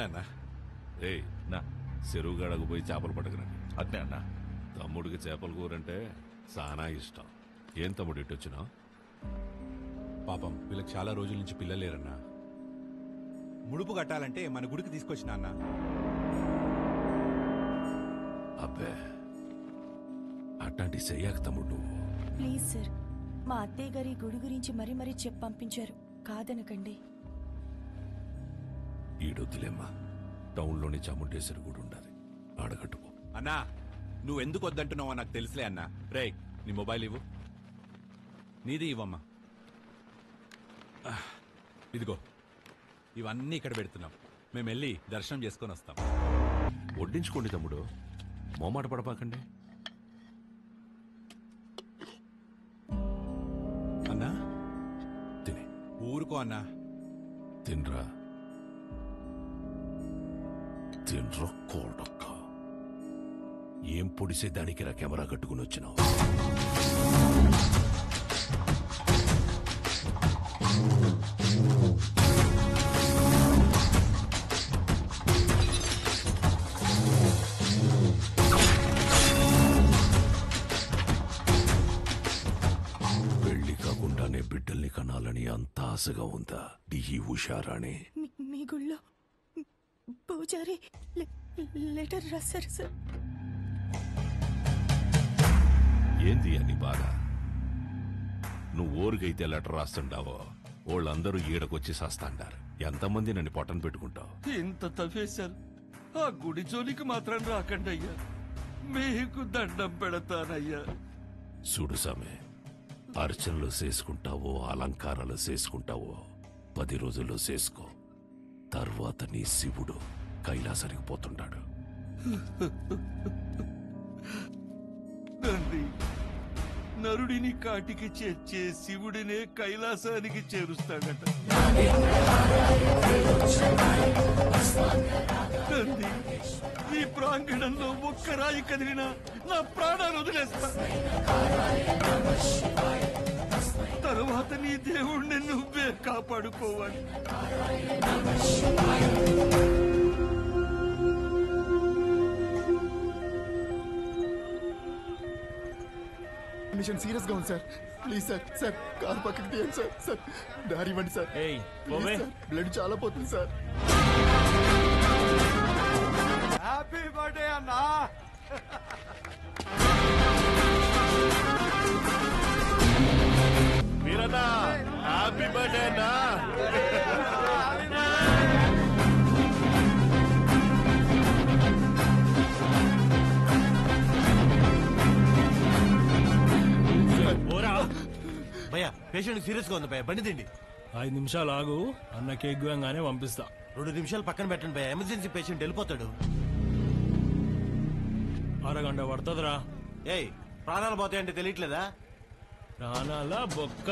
రండి అన్న. ఏయ్ నా చెరువు గడకు పోయి చేపలు పట్టకరండి. అట్నే అన్నా. తమ్ముడికి చేపల కూరంటే చాలా ఇష్టం. ఏం తమ్ముడు ఇట్టొచ్చినావు? పాపం వీళ్ళకి చాలా రోజుల నుంచి పిల్లలేరన్నా. ముడుపు కట్టాలంటే మన గుడికి తీసుకొచ్చిన అన్న. అబ్బే అట్లాంటి చెయ్యాక తమ్ముడు నువ్వు. ప్లీజ్ సార్, మా అత్తయ్య గారి గుడి గురించి మరీ మరీ చెప్పి పంపించారు, కాదనకండి. ఈడొద్దులేమ్మా, టౌన్లోని చాముండేశ్వరి గుడి ఉండాలి, ఆడగట్టుకో. అన్నా నువ్వెందుకు వద్దంటున్నావో నాకు తెలుసులే అన్నా. రే నీ మొబైల్ ఇవ్వు. నీది ఇవ్వమ్మా. ఇదిగో ఇవన్నీ ఇక్కడ పెడుతున్నాం. మేము వెళ్ళి దర్శనం చేసుకొని వస్తాం. వడ్డించుకోండి తమ్ముడు, మోమాట పడపాకండి. అన్నా తిని ఊరుకో అన్నా. తినరా తినరా కోడక్క. ఏం పొడిసే దానికి రా కెమెరా కట్టుకుని వచ్చినావు? పెళ్లి కాకుండానే బిడ్డల్ని కనాలని అంత ఆశగా ఉందా ఈ ఉషారాణి? మీ గుళ్ళో పూజారి లెటర్ రాశారు సార్. ఏంది అని బాధ? నువ్వు ఊరికైతే లెటర్ రాస్తుండావో వాళ్ళందరూ ఈడకొచ్చి చేస్తాండారు. ఎంతమంది నన్ను పొట్టను పెట్టుకుంటావు? ఇంత తవ్వేశారు, ఆ గుడి జోలికి మాత్రం రాకండి అయ్యా, మీకు దండం పెడతానయ్యా. చూడు సామె, అర్చనలు చేసుకుంటావో అలంకారాలు చేసుకుంటావో 10 రోజుల్లో చేసుకో. తర్వాత నీ శివుడు కైలాసానికి పోతుంటాడు. తండ్రి, నరుడిని కాటికి చేర్చే శివుడినే కైలాసానికి చేరుస్తాడట. తండ్రి, ఈ ప్రాంగణంలో ఒక్క రాయి కదిలినా నా ప్రాణాలు వదిలేస్తా. తరువాత నీ దేవుణ్ణి నువ్వే కాపాడుకోవాలి. కండిషన్ సీరియస్ గా ఉంది sir. Please sir, sir car పక్కకి తీయండి సార్. సార్ దారి ఇవ్వండి సార్. ప్లీజ్ సార్, బ్లడ్ చాలా పోతుంది సార్. హ్యాపీ బర్త్డే అన్నా. మీరన్నా హ్యాపీ బర్త్డే అన్నా. భయ్యా, పేషెంట్ సీరియస్ గా ఉంది భయ్యా, బండి తిండి. 5 నిమిషాలు ఆగు, అన్న కేక్ గానే పంపిస్తా. 2 నిమిషాలు పక్కన పెట్టండి భయ్యా, ఎమర్జెన్సీ పేషెంట్ వెళ్ళిపోతాడు. అరగంట పడుతుందిరా. ఏయ్, ప్రాణాలు పోతాయంటే తెలియట్లేదా? ప్రాణాల బొక్క.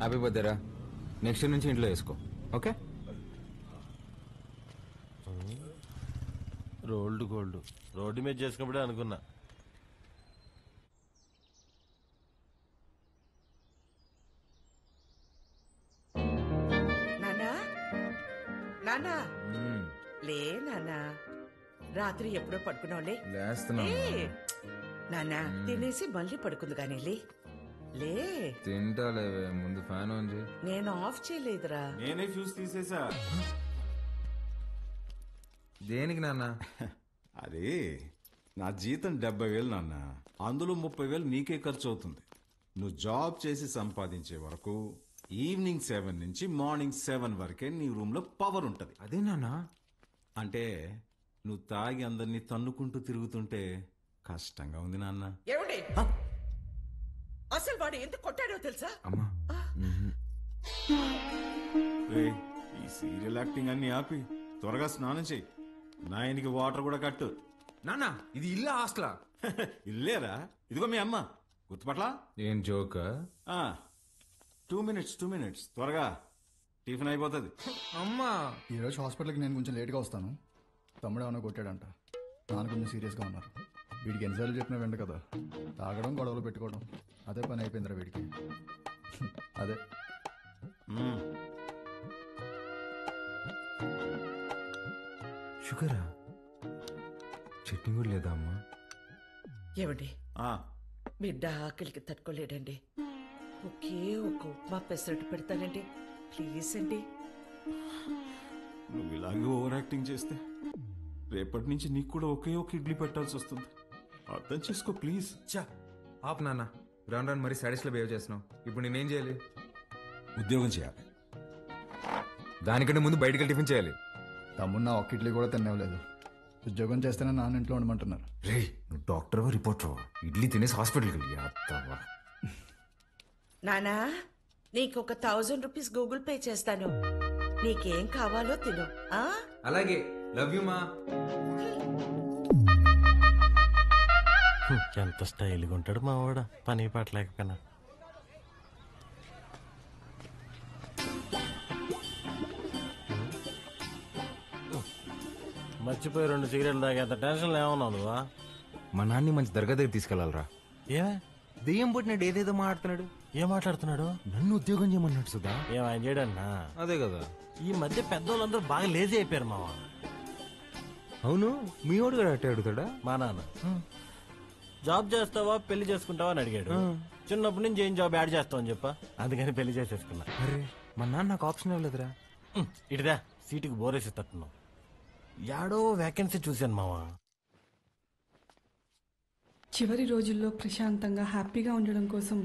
హ్యాపీ బర్త్డేరా. నెక్స్ట్ నుంచి ఇంట్లో వేసుకో, ఓకే? రోల్డ్ గోల్డ్ రోడ్డు మీద చేసుకున్నప్పుడే అనుకున్నా. నానా, నానా లే నానా, రాత్రి ఎప్పుడో పడుకున్నావులే. నానా తినేసి మళ్ళీ పడుకుంది కానీ లే. తింటాలేవే, ముందు ఫ్యాన్ ఆన్ చేయి. నేను ఆఫ్ చేయలేదురా. నేనే ఫ్యూజ్ తీసేసా. దేనికి నాన్న? అది నా జీతం 70,000 నాన్న. అందులో 30,000 నీకే ఖర్చు అవుతుంది. నువ్వు జాబ్ చేసి సంపాదించే వరకు ఈవినింగ్ 7 నుంచి మార్నింగ్ 7 వరకే నీ రూమ్ లో పవర్ ఉంటది. అదే నాన్న. అంటే నువ్వు తాగి అందరినీ తన్నుకుంటూ తిరుగుతుంటే కష్టంగా ఉంది నాన్న. ఏమండి అసలు వాడు ఎందుకు కొట్టాడో తెలుసా? అమ్మా ఏయ్, ఈ సీరియల్ యాక్టింగ్ అన్ని ఆపి త్వరగా స్నానం చెయ్యి. నాయనికి వాటర్ కూడా కట్టు. నాన్న ఇది ఇల్లా హాస్టలా? ఇల్లేరా? ఇదిగో మీ అమ్మ. గుర్తుపట్లా? ఏం జోక్? 2 minutes త్వరగా టిఫిన్ అయిపోతుంది. అమ్మా ఈరోజు హాస్పిటల్కి నేను కొంచెం లేట్గా వస్తాను. తమ్ముడు ఏమైనా కొట్టాడంట. నాన్న కొంచెం సీరియస్గా ఉన్నారు. వీడికి ఎన్నిసార్లు చెప్పినా వెంట కదా, తాగడం గొడవలు పెట్టుకోవడం అదే పని అయిపోయిందిరా వీడికి. అదే షుగరా? చట్నీ కూడా లేదా అమ్మా? ఏమండి, ఆ, బిడ్డ ఆకలికి తట్టుకోలేడండి. ఒకే ఒక ఉప్మా పెసరట్టు పెడతానండి, ప్లీజ్ అండి. నువ్వు ఇలాగే ఓవర్ యాక్టింగ్ చేస్తే రేపటి నుంచి నీకు కూడా ఒకే ఒక ఇడ్లీ పెట్టాల్సి వస్తుంది. అర్థం చేసుకో ప్లీజ్. చా ఆపు నాన్న, రాను రాను మరీ సాడీస్లో బిహేవ్ చేస్తున్నావు. ఇప్పుడు నేనేం చేయాలి? ఉద్యోగం చేయాలి. దానికంటే ముందు బయటకి టిఫిన్ చేయాలి. తమ్ముడు నా ఒక్క ఇడ్లీ కూడా తినేవలేదు. ఉద్యోగం చేస్తేనే నాన్న ఇంట్లో ఉండమంటున్నారు. రే నువ్వు డాక్టర్వా రిపోర్టర్వా? ఇడ్లీ తినేసి హాస్పిటల్కి వెళ్ళి అత్తవా. నానా, నీకు ఒక 1000 రూపీస్ గూగుల్ పే చేస్తాను. నీకేం కావాలో తిను. ఆ? అలాగే, లవ్ యూ మా. ఎంత స్టైల్గా ఉంటాడు మా వాడు, పని పట్టలేకపోయినా. మర్చిపోయి 2 సిగరెట్లు తాగేంత టెన్షన్ ఏమన్నావు నువ్వా? మా నాన్ని మంచి దర్గా దగ్గర తీసుకెళ్లాలరా. ఏమే దెయ్యం పుట్టినాడు, ఏదేదో మాట్లాడుతున్నాడు. ఏం మాట్లాడుతున్నాడు? నన్ను ఉద్యోగం చేయమన్నాడు సుధా. ఏం ఆయన చేయడన్నా? అదే కదా. ఈ మధ్య పెద్దోళ్ళందరూ బాగా లేజీ అయిపోయారు మావా. అవును, మీ వాడు కూడా అట్టే అడుగుతాడా? మా నాన్న జాబ్ చేస్తావా పెళ్లి చేసుకుంటావా అని అడిగాడు. చిన్నప్పటి నుంచి ఏం జాబ్ యాడ్ చేస్తావు అని చెప్పా, అందుకని పెళ్లి చేసేసుకున్నా. అరే మా నాన్న నాకు ఆప్షన్ ఇవ్వలేదురా. ఇటుదా సీటుకి బోరేసి తట్టున్నావు. యాడో వేకెన్సీ చూశాను మావా. చివరి రోజుల్లో ప్రశాంతంగా హ్యాపీగా ఉండడం కోసం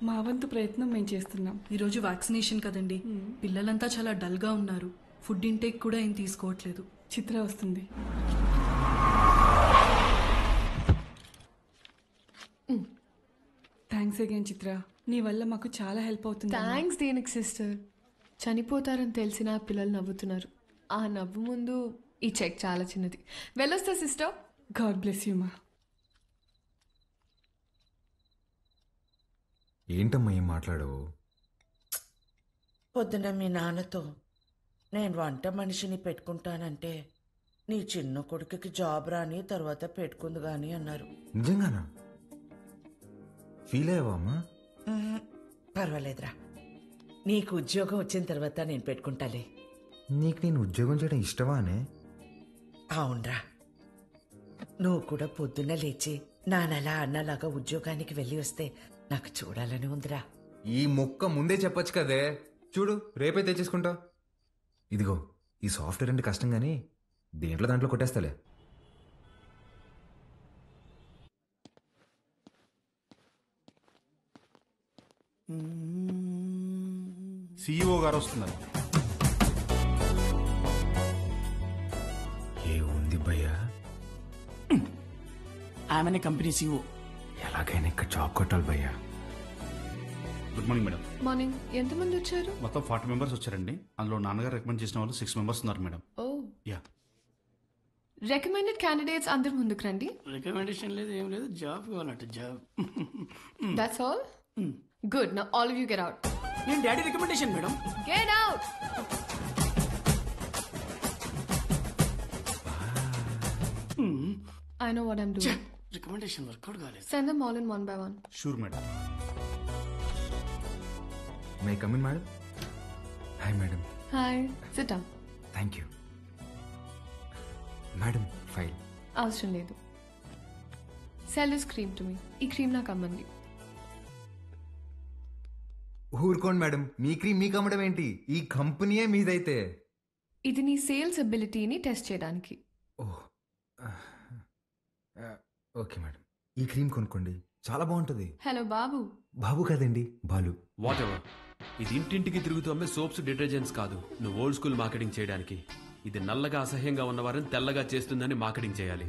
మా వంతు ప్రయత్నం మేము చేస్తున్నాం. ఈరోజు వ్యాక్సినేషన్ కదండి, పిల్లలంతా చాలా డల్గా ఉన్నారు. ఫుడ్ ఇంటేక్ కూడా ఏం తీసుకోవట్లేదు. చిత్ర వస్తుంది. థ్యాంక్స్ అగైన్ చిత్ర, నీ వల్ల మాకు చాలా హెల్ప్ అవుతుంది. థ్యాంక్స్ దేనికి సిస్టర్. చనిపోతారని తెలిసిన పిల్లలు నవ్వుతున్నారు. ఆ నవ్వు ముందు ఈ చెక్ చాలా చిన్నది. వెళ్ళొస్తా సిస్టర్. గాడ్ బ్లెస్ యూ మా. ఏంటమ్మా ఏం మాట్లాడవు? పొద్దున మీ నాన్నతో నేను వంట మనిషిని పెట్టుకుంటానంటే నీ చిన్న కొడుకుకి జాబ్ రాని తర్వాత పెట్టుకుంది గాని అన్నారు. నిజంగానా? ఫీల్ అయ్యావా అమ్మా? పర్వాలేదురా, నీకు ఉద్యోగం వచ్చిన తర్వాత నేను పెట్టుకుంటాలే. నీకు నేను ఉద్యోగం చేయడం ఇష్టమా అనే? అవునరా, నువ్వు కూడా పొద్దున్న లేచి నానలా అన్నలాగా ఉద్యోగానికి వెళ్ళి వస్తే నాకు చూడాలని ఉందిరా. ఈ ముక్క ముందే చెప్పొచ్చు కదే. చూడు రేపే తెచ్చేసుకుంటా. ఇదిగో ఈ సాఫ్ట్వేర్ అంటే కష్టం కానీ దాంట్లో కొట్టేస్తాలే. CEO గారు వస్తున్నారు. ఏ ఉంది భయ్యా? ఆమెనే కంపెనీ CEO. ఎలాగైనా ఇక్కడ జాబ్ కొట్టాలి భయ్యా. Good morning madam. మార్నింగ్. ఎంతమంది వచ్చారు? మొత్తం 40 మెంబర్స్ వచ్చారండి. అందులో నాన్నగారు రికమెండ్ చేసిన వాళ్ళు 6 మెంబర్స్ ఉన్నారు madam. Oh yeah. Recommended candidates అందరు ముందుకు రండి. రికమెండేషన్ లేదు, ఏం లేదు, జాబ్ కావాలంటే job. That's all. Good. Now all of you get out. నేను daddy recommendation madam. Get out. I know what I'm doing. Recommendation workout కాలేదు. Send them all in one by one. Sure madam. May come in madam? Hi madam. Hi. Sit down. Thank you madam. File అవసరం లేదు. Sell this cream to me. ఈ cream నాకు అమ్మండి. ఊరుకోండి madam, మీ cream మీకు అమ్మడం ఏంటి? ఈ కంపెనీయే మీదైతే. ఇది నీ సేల్స్ అబిలిటీని టెస్ట్ చేయడానికి. ఓకే మేడం, ఈ క్రీమ్ కొనుక్కోండి, చాలా బాగుంటుంది. హలో బాబు. బాబు కాదండి, బాలు. What ever. ఇది ఇంటింటికి తిరుగుతూ అమ్మే సోప్స్ డిటర్జెంట్స్ కాదు, నువ్వు ఓల్డ్ స్కూల్ మార్కెటింగ్ చేయడానికి. ఇది నల్లగా అసహ్యంగా ఉన్నవారిని తెల్లగా చేస్తుందని మార్కెటింగ్ చేయాలి.